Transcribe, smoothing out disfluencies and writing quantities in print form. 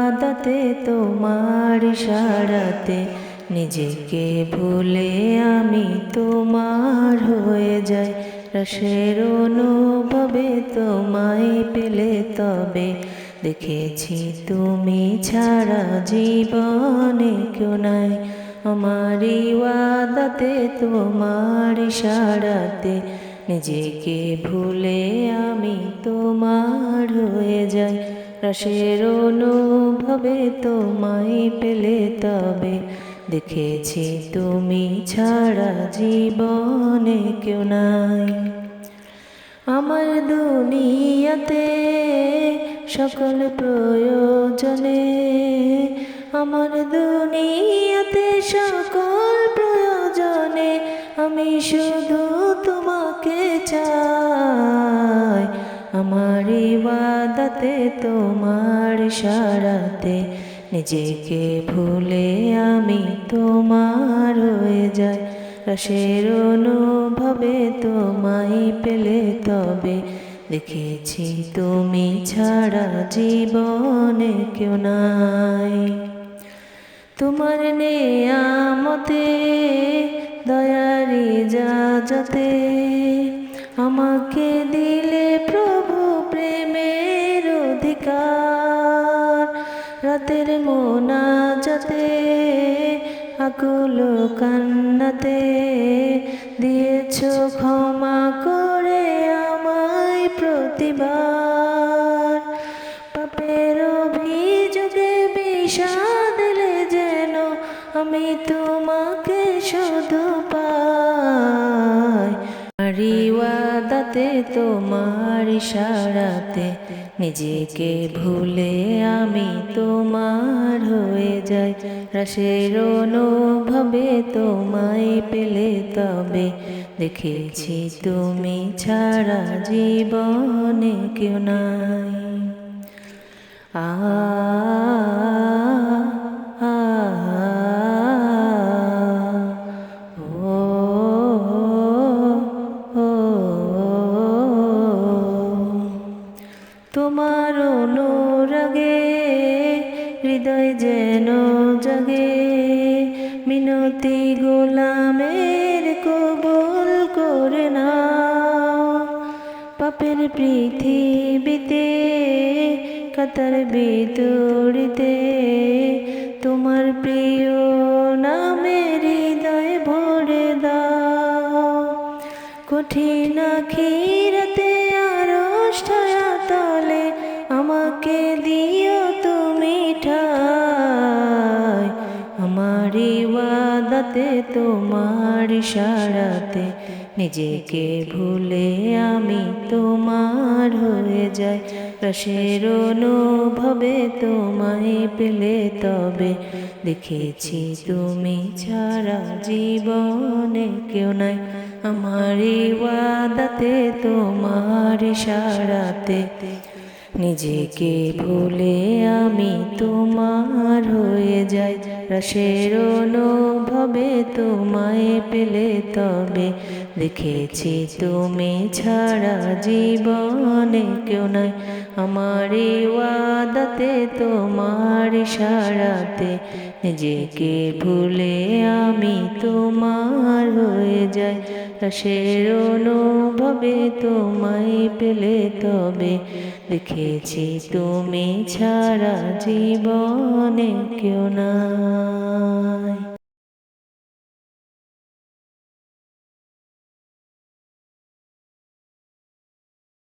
ওয়াদাতে তোমার ইশারাতে নিজেকে ভুলে আমি তোমার হয়ে যাই। রসের অনুভবে তোমায় পেলে তবে দেখেছি তুমি ছাড়া জীবনে কেউ নাই। আমারই ওয়াদাতে তোমার ইশারাতে নিজেকে ভুলে আমি তোমার হয়ে যাই। রসের অনুভবে তোমায় পেলে তবে দেখেছি তুমি ছাড়া জীবনে কেউ নাই। আমার দুনিয়াতে সকল প্রয়োজনে, আমার দুনিয়াতে সকল প্রয়োজনে আমি শুধু তোমাকে চাই। আমার ইবাদতে তোমার ইশারাতে নিজেকে ভুলে আমি তোমার হয়ে যাই। রসের অনুভবে তোমায় পেলে তবে দেখেছি তুমি ছাড়া জীবনে কেউ নাই। তোমার নেয়ামতে দয়ারি ইজাজতে আমাকে দিলে প্রভু প্রেমের অধিকার। রাতের মোনাজাতে আকুল কান্নাতে দিয়েছ ক্ষমা করে আমায় প্রতিবার। পাপের অভিযোগে বিষাদ দিলে যেন আমি তোমাকে শুধু পাই। ওয়াদাতে তোমার ইশারাতে নিজেকে ভুলে আমি তোমার হয়ে যাই। রসের অনুভবে তোমায় পেলে তবে দেখেছি তুমি ছাড়া জীবনে কেউ নাই। আ তোমার অনুরাগে হৃদয় যেন জাগে, মিনতি গোলামের কবুল করে নাও। পাপের পৃথিবীতে কাতার বিতরিতে তোমার প্রিয় নামের হৃদয় ভরে দাও। কঠিন আখিরাতে আরশ ছায়াতলে আমাকে দিও তুমি ঠাই। আমার ওয়াদাতে তোমার ইশারাতে নিজেকে ভুলে আমি তোমার হয়ে যাই। রসের অনুভবে তোমায় পেলে তবে দেখেছি তুমি ছাড়া জীবনে কেউ নাই। আমার ওয়াদাতে তোমার ইশারাতে নিজেকে ভুলে আমি তোমার হয়ে যাই। রসের অনুভবে তোমায় পেলে তবে দেখেছি তুমি ছাড়া জীবনে কেউ নাই। আমার ওয়াদাতে তোমার ইশারাতে নিজেকে ভুলে আমি তোমার হয়ে যাই। রসের অনুভবে তোমায় পেলে তবে দেখেছি তুমি ছাড়া জীবনে কেউ নাই।